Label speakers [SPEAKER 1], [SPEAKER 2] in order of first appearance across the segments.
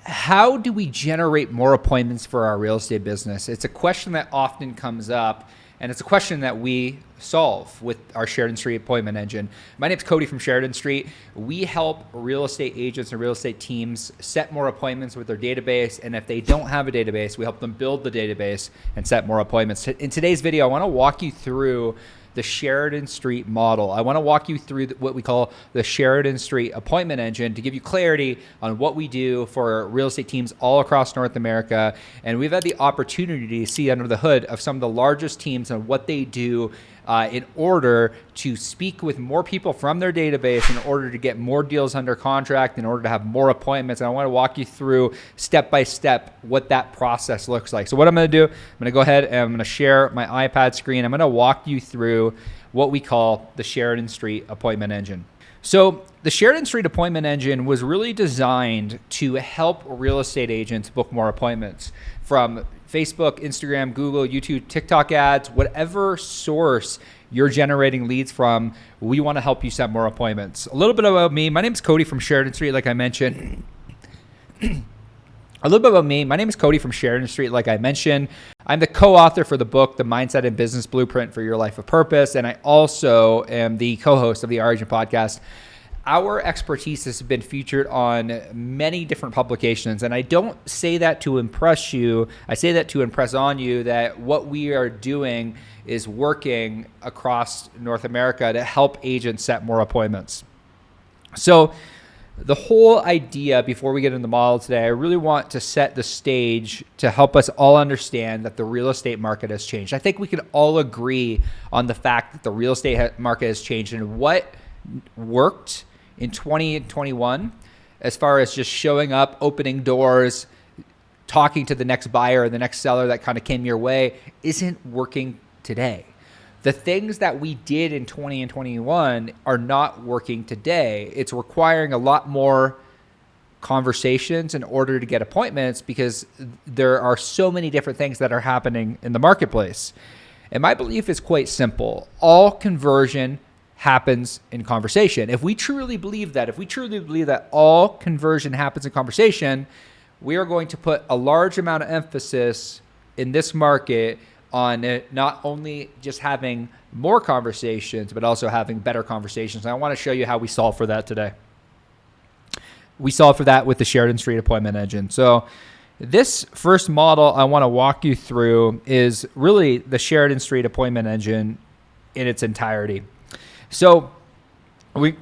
[SPEAKER 1] how do we generate more appointments for our real estate business? It's a question that often comes up, and it's a question that we solve with our Sheridan Street appointment engine. My name is Cody from Sheridan Street. We help real estate agents and real estate teams set more appointments with their database, and if they don't have a database, we help them build the database and set more appointments. In today's video, I want to walk you through the Sheridan Street model. I want to walk you through what we call the Sheridan Street appointment engine to give you clarity on what we do for real estate teams all across North America. And we've had the opportunity to see under the hood of some of the largest teams and what they do in order to speak with more people from their database, in order to get more deals under contract, in order to have more appointments. And I want to walk you through step by step what that process looks like. So what I'm going to do, I'm going to go ahead and I'm going to share my iPad screen. I'm going to walk you through what we call the Sheridan Street appointment engine. So the Sheridan Street appointment engine was really designed to help real estate agents book more appointments from Facebook, Instagram, Google, YouTube, TikTok ads, whatever source you're generating leads from. We want to help you set more appointments. A little bit about me. My name is Cody from Sheridan Street, like I mentioned. A little bit about me. My name is Cody from Sheridan Street, like I mentioned. I'm the co-author for the book, The Mindset and Business Blueprint for Your Life of Purpose, and I also am the co-host of the Origin podcast. Our expertise has been featured on many different publications, and I don't say that to impress you. I say that to impress on you that what we are doing is working across North America to help agents set more appointments. So the whole idea, before we get into the model today, I really want to set the stage to help us all understand that the real estate market has changed. I think we can all agree on the fact that the real estate market has changed, and what worked in 20 and 21 as far as just showing up, opening doors, talking to the next buyer or the next seller that kind of came your way isn't working today. The things that we did in 20 and 21 are not working today. It's requiring a lot more conversations in order to get appointments because there are so many different things that are happening in the marketplace. And my belief is quite simple. All conversion happens in conversation. If we truly believe that all conversion happens in conversation, we are going to put a large amount of emphasis in this market on not only just having more conversations, but also having better conversations. And I want to show you how we solve for that today. We solve for that with the Sheridan Street appointment engine. So this first model I want to walk you through is really the Sheridan Street appointment engine in its entirety. So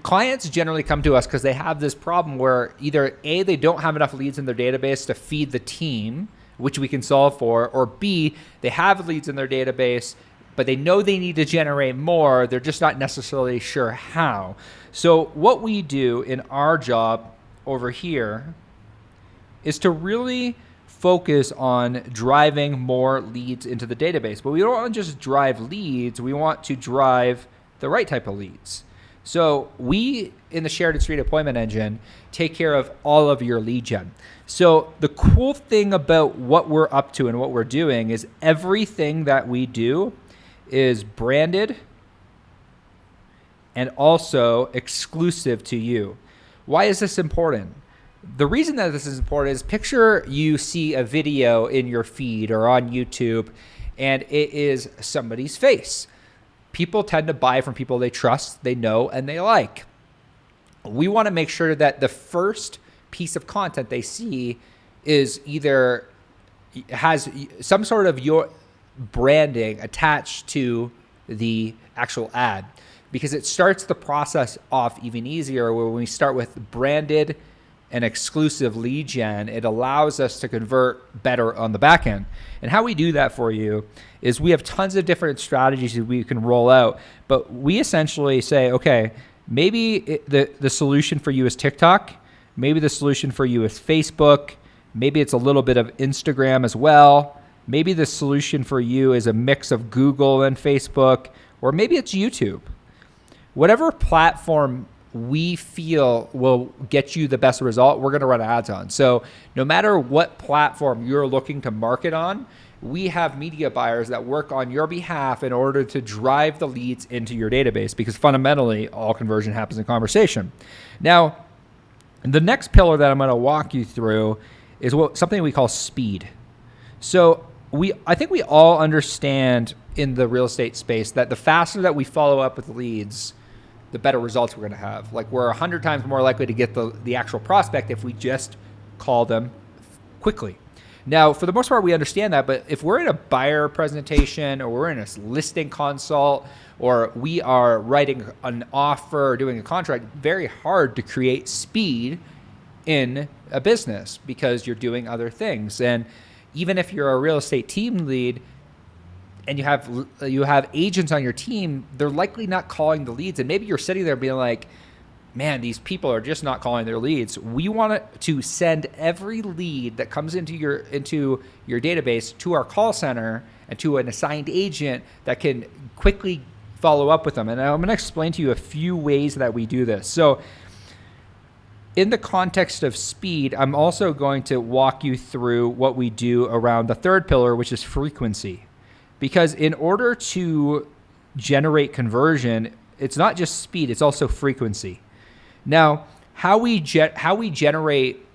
[SPEAKER 1] clients generally come to us because they have this problem where either A, they don't have enough leads in their database to feed the team, which we can solve for, or B, they have leads in their database, but they know they need to generate more. They're just not necessarily sure how. So what we do in our job over here is to really focus on driving more leads into the database. But we don't want to just drive leads. We want to drive the right type of leads. So we, in the Sheridan Street appointment engine, take care of all of your lead gen. So the cool thing about what we're up to and what we're doing is everything that we do is branded and also exclusive to you. Why is this important? The reason that this is important is picture you see a video in your feed or on YouTube and it is somebody's face. People tend to buy from people they trust, they know, and they like. We want to make sure that the first piece of content they see is either has some sort of your branding attached to the actual ad, because it starts the process off even easier. Where when we start with branded and exclusive lead gen, it allows us to convert better on the back end. And how we do that for you is we have tons of different strategies that we can roll out, but we essentially say, okay, maybe the solution for you is TikTok, maybe the solution for you is Facebook, maybe it's a little bit of Instagram as well, maybe the solution for you is a mix of Google and Facebook, or maybe it's YouTube. Whatever platform we feel will get you the best result, we're going to run ads on. So no matter what platform you're looking to market on, we have media buyers that work on your behalf in order to drive the leads into your database, because fundamentally all conversion happens in conversation. Now, the next pillar that I'm going to walk you through is something we call speed. So I think we all understand in the real estate space that the faster that we follow up with leads, the better results we're going to have. Like we're 100 times more likely to get the actual prospect if we just call them quickly. Now, for the most part, we understand that, but if we're in a buyer presentation or we're in a listing consult or we are writing an offer or doing a contract, very hard to create speed in a business because you're doing other things. And even if you're a real estate team lead and you have agents on your team, they're likely not calling the leads. And maybe you're sitting there being like, man, these people are just not calling their leads. We want to send every lead that comes into your database to our call center and to an assigned agent that can quickly follow up with them. And I'm going to explain to you a few ways that we do this. So in the context of speed, I'm also going to walk you through what we do around the third pillar, which is frequency. Because in order to generate conversion, it's not just speed, it's also frequency. Now, how we generate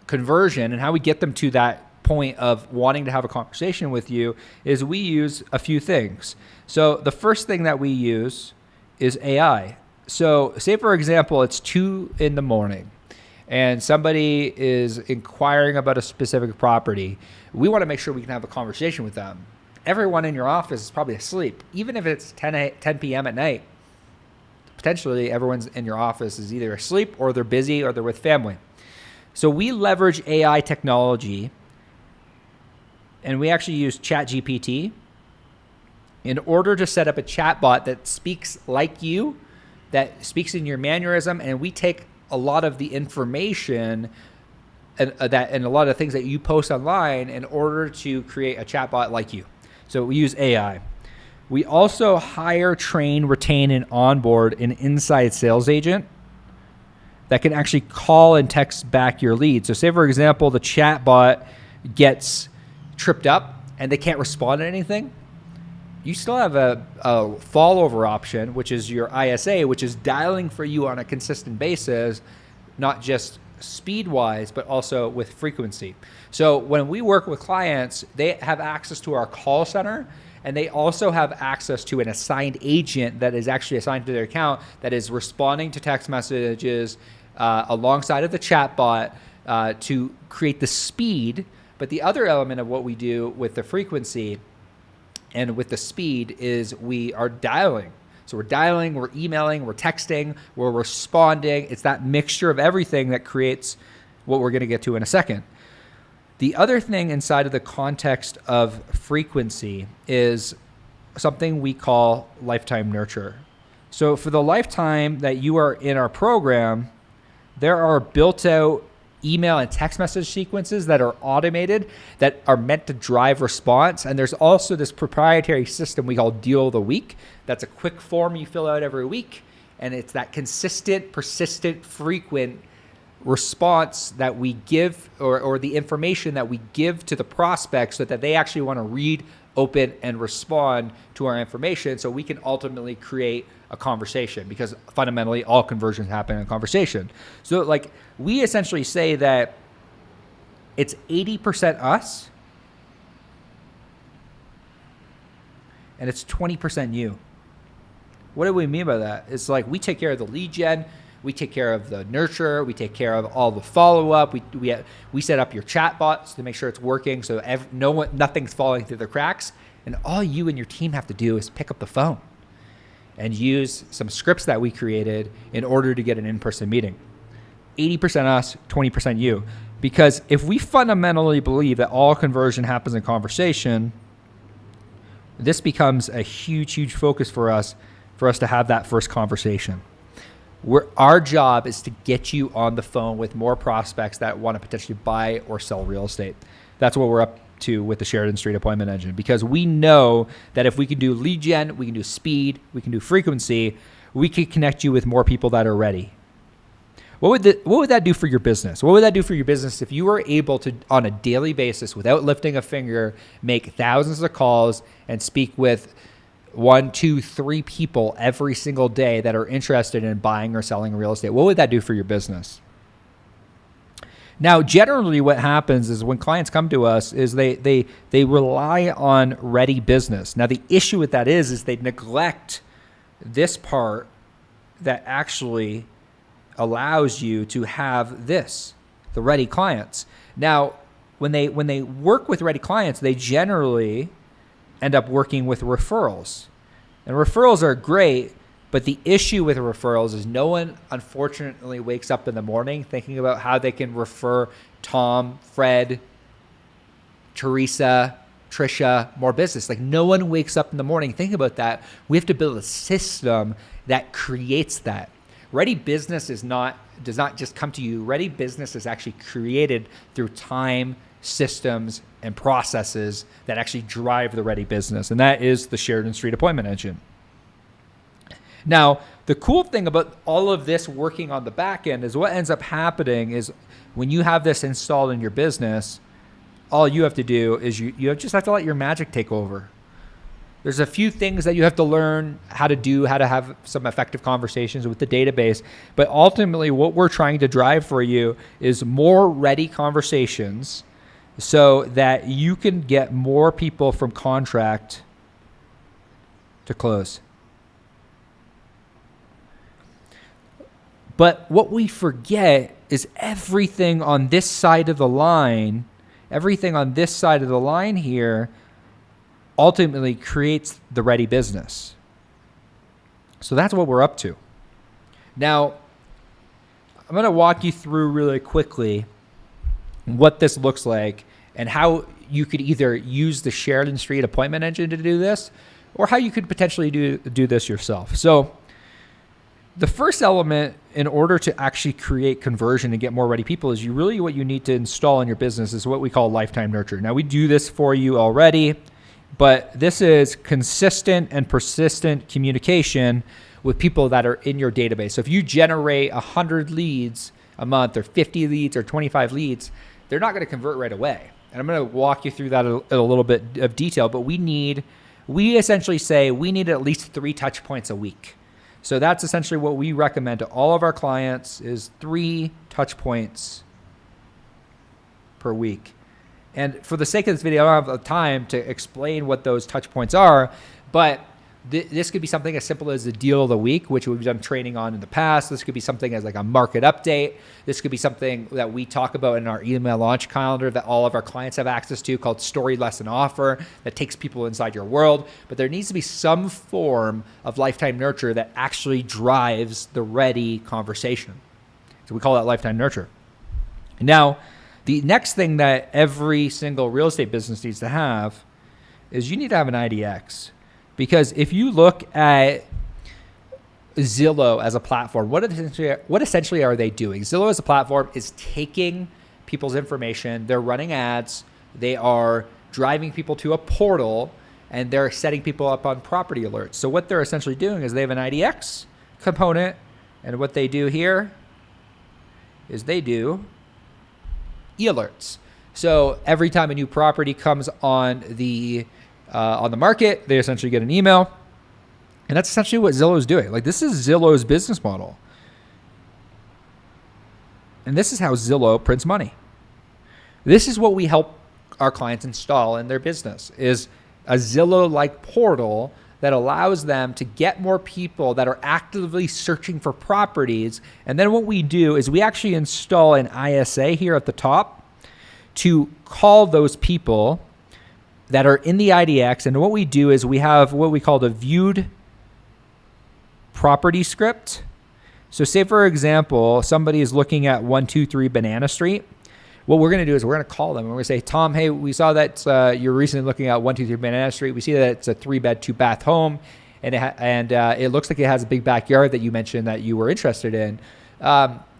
[SPEAKER 1] conversion and how we get them to that point of wanting to have a conversation with you is we use a few things. So the first thing that we use is AI. So say, for example, it's 2 a.m. and somebody is inquiring about a specific property. We want to make sure we can have a conversation with them. Everyone in your office is probably asleep, even if it's 10 p.m. at night. Potentially everyone's in your office is either asleep or they're busy or they're with family. So we leverage AI technology and we actually use ChatGPT in order to set up a chatbot that speaks like you, that speaks in your mannerism, and we take a lot of the information and a lot of things that you post online in order to create a chatbot like you. So we use AI. We also hire, train, retain, and onboard an inside sales agent that can actually call and text back your lead. So say, for example, the chatbot gets tripped up and they can't respond to anything. You still have a follow-over option, which is your ISA, which is dialing for you on a consistent basis, not just speed-wise, but also with frequency. So when we work with clients, they have access to our call center, and they also have access to an assigned agent that is actually assigned to their account that is responding to text messages alongside of the chatbot to create the speed. But the other element of what we do with the frequency and with the speed is we are dialing. So we're dialing, we're emailing, we're texting, we're responding. It's that mixture of everything that creates what we're going to get to in a second. The other thing inside of the context of frequency is something we call lifetime nurture. So for the lifetime that you are in our program, there are built out email and text message sequences that are automated that are meant to drive response. And there's also this proprietary system we call Deal of the Week. That's a quick form you fill out every week. And it's that consistent, persistent, frequent response that we give or the information that we give to the prospect so that they actually want to read, open, and respond to our information so we can ultimately create a conversation, because fundamentally all conversions happen in conversation. So like we essentially say that it's 80% us and it's 20% you. What do we mean by that? It's like we take care of the lead gen, we take care of the nurture, we take care of all the follow-up, we set up your chat bots to make sure it's working so nothing's falling through the cracks, and all you and your team have to do is pick up the phone and use some scripts that we created in order to get an in-person meeting. 80% us, 20% you. Because if we fundamentally believe that all conversion happens in conversation, this becomes a huge, huge focus for us to have that first conversation. Our job is to get you on the phone with more prospects that want to potentially buy or sell real estate. That's what we're up to with the Sheridan Street Appointment Engine, because we know that if we can do lead gen, we can do speed, we can do frequency, we can connect you with more people that are ready. What would that do for your business? What would that do for your business if you were able to, on a daily basis, without lifting a finger, make thousands of calls and speak with 1, 2, 3 people every single day that are interested in buying or selling real estate? What would that do for your business? Now, generally what happens is when clients come to us is they rely on ready business. Now, the issue with that is they neglect this part that actually allows you to have this, the ready clients. Now, when they work with ready clients, they generally end up working with referrals. And referrals are great, but the issue with referrals is no one, unfortunately, wakes up in the morning thinking about how they can refer Tom, Fred, Teresa, Trisha more business. Like, no one wakes up in the morning thinking about that. We have to build a system that creates that. Ready business does not just come to you. Ready business is actually created through time, systems, and processes that actually drive the ready business. And that is the Sheridan Street Appointment Engine. Now, the cool thing about all of this working on the back end is what ends up happening is when you have this installed in your business, all you have to do is you just have to let your magic take over. There's a few things that you have to learn how to do, how to have some effective conversations with the database. But ultimately, what we're trying to drive for you is more ready conversations so that you can get more people from contract to close. But what we forget is everything on this side of the line here ultimately creates the ready business. So that's what we're up to. Now, I'm going to walk you through really quickly what this looks like and how you could either use the Sheridan Street Appointment Engine to do this or how you could potentially do this yourself. So the first element in order to actually create conversion and get more ready people is what you need to install in your business is what we call lifetime nurture. Now, we do this for you already, but this is consistent and persistent communication with people that are in your database. So if you generate 100 leads a month or 50 leads or 25 leads, they're not going to convert right away. And I'm going to walk you through that in a little bit of detail, but we essentially say we need at least 3 touch points a week. So that's essentially what we recommend to all of our clients is 3 touch points per week. And for the sake of this video, I don't have the time to explain what those touch points are, but this could be something as simple as the deal of the week, which we've done training on in the past. This could be something as like a market update. This could be something that we talk about in our email launch calendar that all of our clients have access to called Story Lesson Offer that takes people inside your world. But there needs to be some form of lifetime nurture that actually drives the ready conversation. So we call that lifetime nurture. Now, the next thing that every single real estate business needs to have is you need to have an IDX. Because if you look at Zillow as a platform, what essentially are they doing? Zillow as a platform is taking people's information, they're running ads, they are driving people to a portal, and they're setting people up on property alerts. So what they're essentially doing is they have an IDX component, and what they do here is they do e-alerts. So every time a new property comes on the market, they essentially get an email. And that's essentially what Zillow is doing. Like, this is Zillow's business model. And this is how Zillow prints money. This is what we help our clients install in their business, is a Zillow-like portal that allows them to get more people that are actively searching for properties. And then what we do is we actually install an ISA here at the top to call those people that are in the IDX. And what we do is we have what we call the viewed property script. So say, for example, somebody is looking at 123 Banana Street. What we're going to do is we're going to call them and we're going to say, Tom, hey, we saw that you're recently looking at 123 Banana Street. We see that it's a 3-bed, 2-bath home, and it looks like it has a big backyard that you mentioned that you were interested in.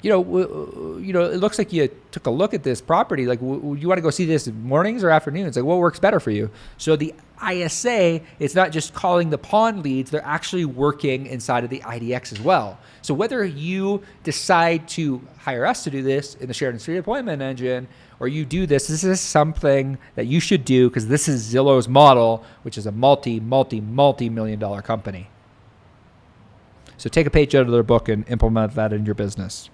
[SPEAKER 1] It looks like you took a look at this property. Like, you want to go see this mornings or afternoons? Like, what works better for you? So the ISA, it's not just calling the pawn leads. They're actually working inside of the IDX as well. So whether you decide to hire us to do this in the Sheridan Street Appointment Engine, or you do this is something that you should do because this is Zillow's model, which is a multi-million-dollar company. So take a page out of their book and implement that in your business.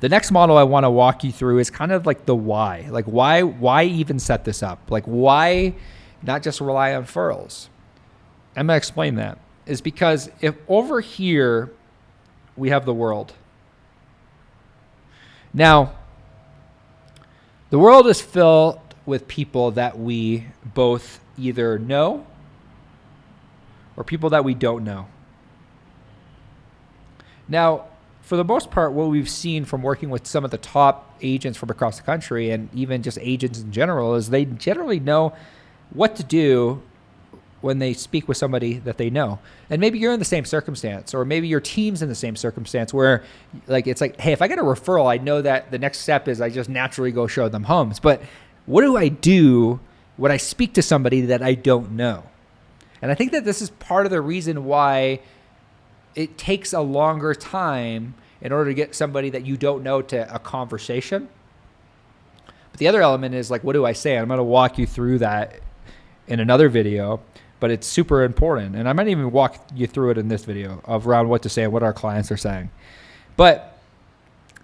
[SPEAKER 1] The next model I want to walk you through is kind of like the why. Like why even set this up? Like why not just rely on referrals? I'm going to explain that. Is because if over here we have the world. Now, the world is filled with people that we both either know or people that we don't know. Now, for the most part, what we've seen from working with some of the top agents from across the country and even just agents in general is they generally know what to do when they speak with somebody that they know. And maybe you're in the same circumstance, or maybe your team's in the same circumstance where like it's like, hey, if I get a referral, I know that the next step is I just naturally go show them homes. But what do I do when I speak to somebody that I don't know? And I think that this is part of the reason why it takes a longer time in order to get somebody that you don't know to a conversation. But the other element is like, what do I say? I'm going to walk you through that in another video, but it's super important. And I might even walk you through it in this video of around what to say and what our clients are saying. But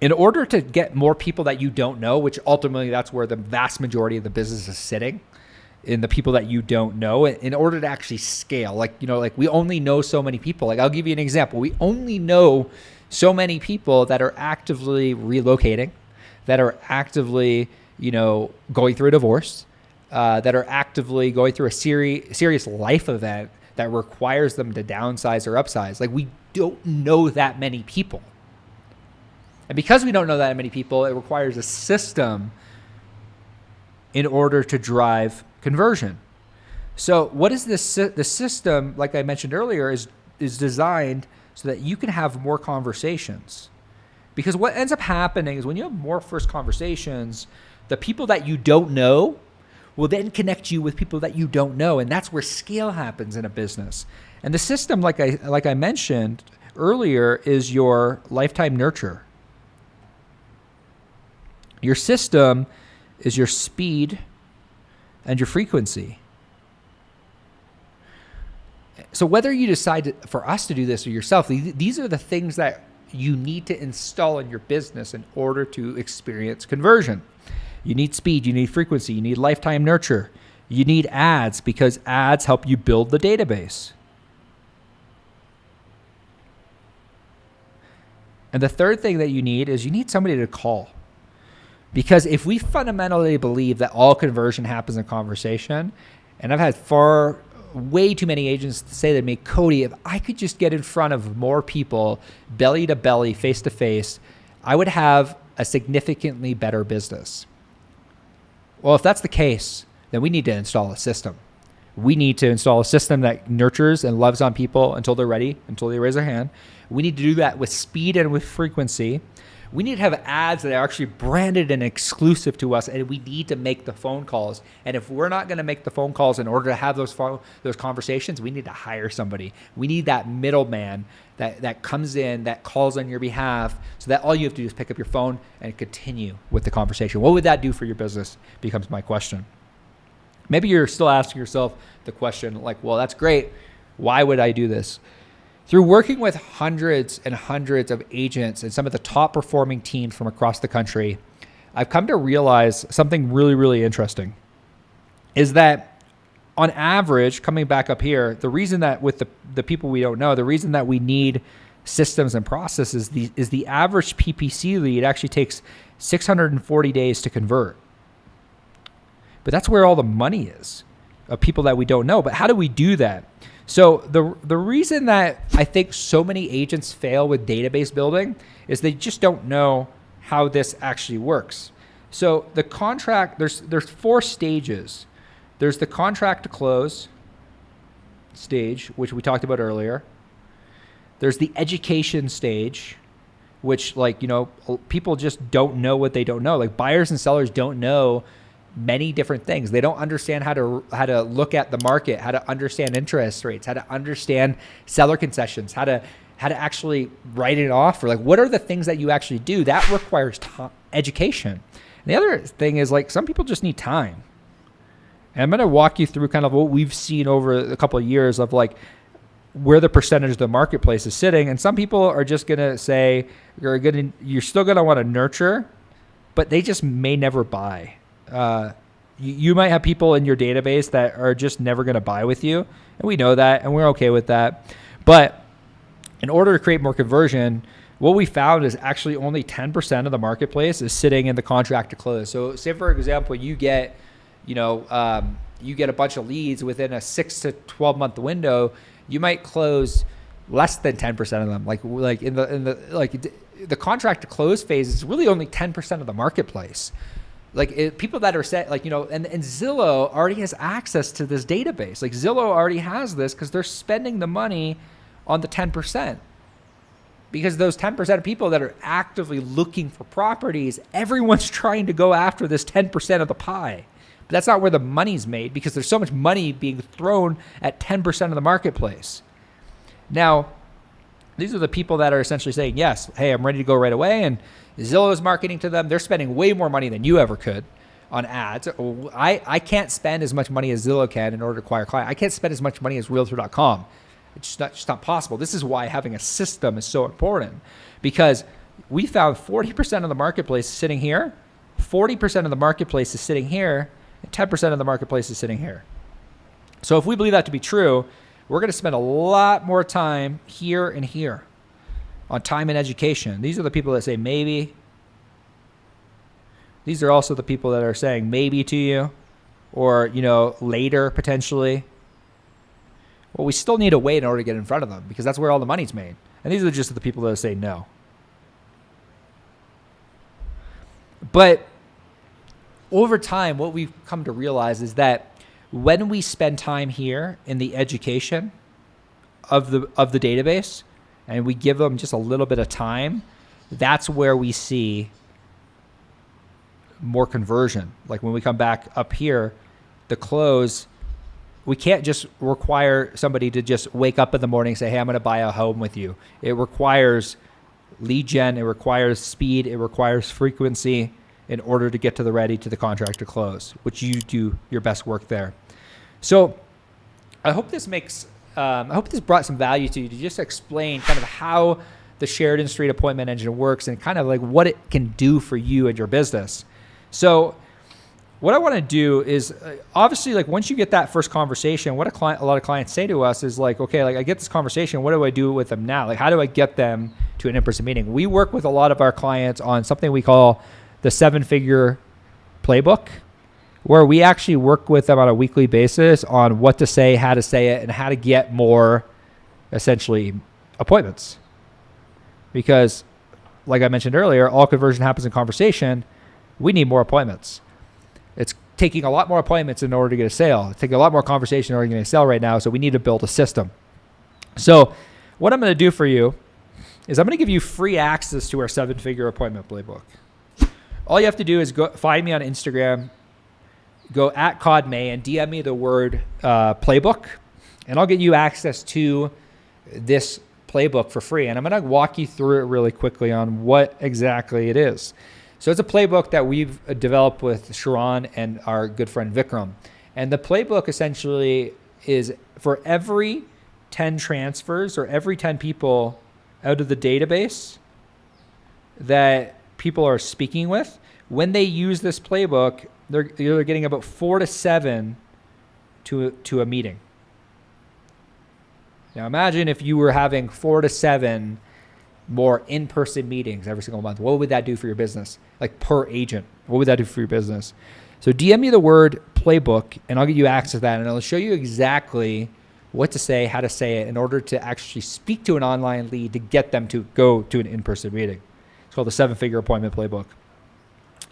[SPEAKER 1] in order to get more people that you don't know, which ultimately that's where the vast majority of the business is sitting, in the people that you don't know, in order to actually scale, like we only know so many people. Like I'll give you an example. We only know so many people that are actively relocating, that are actively, going through a divorce, that are actively going through a serious life event that requires them to downsize or upsize. Like we don't know that many people. And because we don't know that many people, it requires a system in order to drive conversion. So what is this? The system, like I mentioned earlier, is designed so that you can have more conversations. Because what ends up happening is when you have more first conversations, the people that you don't know will then connect you with people that you don't know. And that's where scale happens in a business. And the system, like I mentioned earlier, is your lifetime nurture. Your system is your speed and your frequency. So whether you decide for us to do this or yourself, these are the things that you need to install in your business in order to experience conversion. You need speed, you need frequency, you need lifetime nurture, you need ads, because ads help you build the database. And the third thing that you need is you need somebody to call. Because if we fundamentally believe that all conversion happens in conversation, and I've had way too many agents say to me, Cody, if I could just get in front of more people, belly to belly, face to face, I would have a significantly better business. Well, if that's the case, then we need to install a system. We need to install a system that nurtures and loves on people until they're ready, until they raise their hand. We need to do that with speed and with frequency. We need to have ads that are actually branded and exclusive to us, and we need to make the phone calls. And if we're not going to make the phone calls in order to have those conversations, we need to hire somebody. We need that middleman that comes in, that calls on your behalf, so that all you have to do is pick up your phone and continue with the conversation. What would that do for your business becomes my question. Maybe you're still asking yourself the question like, well, that's great. Why would I do this? Through working with hundreds and hundreds of agents and some of the top performing teams from across the country, I've come to realize something really, really interesting is that on average, coming back up here, the reason that with the people we don't know, the reason that we need systems and processes is the average PPC lead actually takes 640 days to convert. But that's where all the money is of people that we don't know. But how do we do that? So the reason that I think so many agents fail with database building is they just don't know how this actually works. So the contract, there's 4 stages. There's the contract to close stage, which we talked about earlier. There's the education stage, which people just don't know what they don't know. Like buyers and sellers don't know many different things. They don't understand how to look at the market, how to understand interest rates, how to understand seller concessions, how to actually write an offer. Like what are the things that you actually do? That requires education. And the other thing is some people just need time. And I'm going to walk you through kind of what we've seen over a couple of years of where the percentage of the marketplace is sitting. And some people are just going to say you're still going to want to nurture, but they just may never buy. You might have people in your database that are just never going to buy with you. And we know that, and we're okay with that. But in order to create more conversion, what we found is actually only 10% of the marketplace is sitting in the contract to close. So say, for example, you get a bunch of leads within a 6 to 12 month window, you might close less than 10% of them. Like in the contract to close phase is really only 10% of the marketplace. People that are set, and Zillow already has access to this database. Like Zillow already has this because they're spending the money on the 10%. Because those 10% of people that are actively looking for properties, everyone's trying to go after this 10% of the pie. But that's not where the money's made, because there's so much money being thrown at 10% of the marketplace. Now, these are the people that are essentially saying, yes, hey, I'm ready to go right away. And Zillow is marketing to them. They're spending way more money than you ever could on ads. I can't spend as much money as Zillow can in order to acquire a client. I can't spend as much money as realtor.com. It's just not possible. This is why having a system is so important, because we found 40% of the marketplace is sitting here, 40% of the marketplace is sitting here, and 10% of the marketplace is sitting here. So if we believe that to be true, we're going to spend a lot more time here and here on time and education. These are the people that say maybe. These are also the people that are saying maybe to you, or, later potentially. Well, we still need to wait in order to get in front of them, because that's where all the money's made. And these are just the people that say no. But over time, what we've come to realize is that when we spend time here in the education of the database, and we give them just a little bit of time, that's where we see more conversion. Like when we come back up here, the close, we can't just require somebody to just wake up in the morning and say, hey, I'm going to buy a home with you. It requires lead gen. It requires speed. It requires frequency in order to get to the contract to close, which you do your best work there. So I hope this brought some value to you, to just explain kind of how the Sheridan Street appointment engine works and kind of like what it can do for you and your business. So what I want to do is obviously, like, once you get that first conversation, what a lot of clients say to us is like, okay, like I get this conversation, what do I do with them now? Like, how do I get them to an in-person meeting? We work with a lot of our clients on something we call the 7-figure playbook, where we actually work with them on a weekly basis on what to say, how to say it, and how to get more, essentially, appointments. Because, like I mentioned earlier, all conversion happens in conversation. We need more appointments. It's taking a lot more appointments in order to get a sale. It's taking a lot more conversation in order to get a sale right now, so we need to build a system. So what I'm going to do for you is I'm going to give you free access to our 7-figure appointment playbook. All you have to do is go find me on Instagram, go at CodMay, and DM me the word playbook, and I'll get you access to this playbook for free. And I'm going to walk you through it really quickly on what exactly it is. So it's a playbook that we've developed with Sheridan and our good friend Vikram. And the playbook essentially is for every 10 transfers or every 10 people out of the database that people are speaking with, when they use this playbook, they're getting about 4 to 7 to a meeting. Now imagine if you were having 4 to 7 more in-person meetings every single month. What would that do for your business? Like per agent, what would that do for your business? So DM me the word playbook, and I'll get you access to that, and I'll show you exactly what to say, how to say it in order to actually speak to an online lead to get them to go to an in-person meeting. It's called the 7-figure appointment playbook.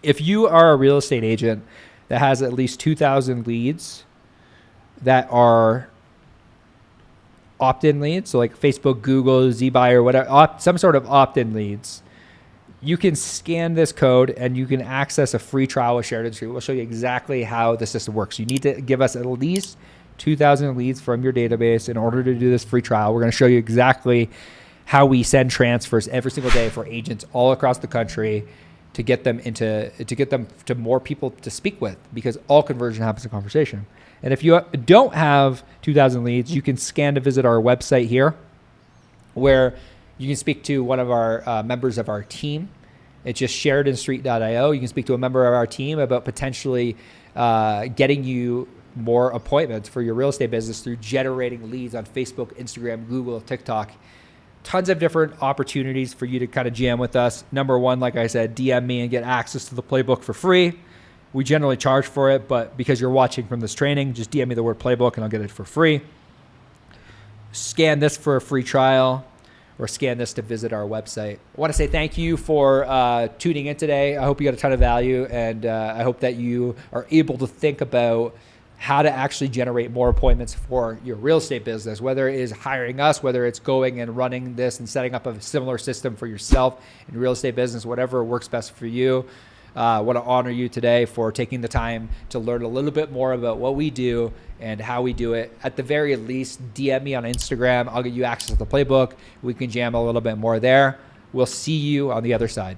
[SPEAKER 1] If you are a real estate agent that has at least 2,000 leads that are opt-in leads, so like Facebook, Google, ZBuyer, whatever, some sort of opt-in leads, you can scan this code and you can access a free trial with Sheridan Street. We'll show you exactly how the system works. You need to give us at least 2,000 leads from your database in order to do this free trial. We're going to show you exactly how we send transfers every single day for agents all across the country to get them to more people to speak with, because all conversion happens in conversation. And if you don't have 2,000 leads, you can scan to visit our website here, where you can speak to one of our members of our team. It's just sheridanstreet.io. You can speak to a member of our team about potentially getting you more appointments for your real estate business through generating leads on Facebook, Instagram, Google, TikTok. Tons of different opportunities for you to kind of jam with us. Number one, like I said, DM me and get access to the playbook for free. We generally charge for it, but because you're watching from this training, just DM me the word playbook and I'll get it for free. Scan this for a free trial, or scan this to visit our website. I want to say thank you for tuning in today. I hope you got a ton of value, and I hope that you are able to think about how to actually generate more appointments for your real estate business, whether it is hiring us, whether it's going and running this and setting up a similar system for yourself in real estate business, whatever works best for you. I want to honor you today for taking the time to learn a little bit more about what we do and how we do it. At the very least, DM me on Instagram. I'll get you access to the playbook. We can jam a little bit more there. We'll see you on the other side.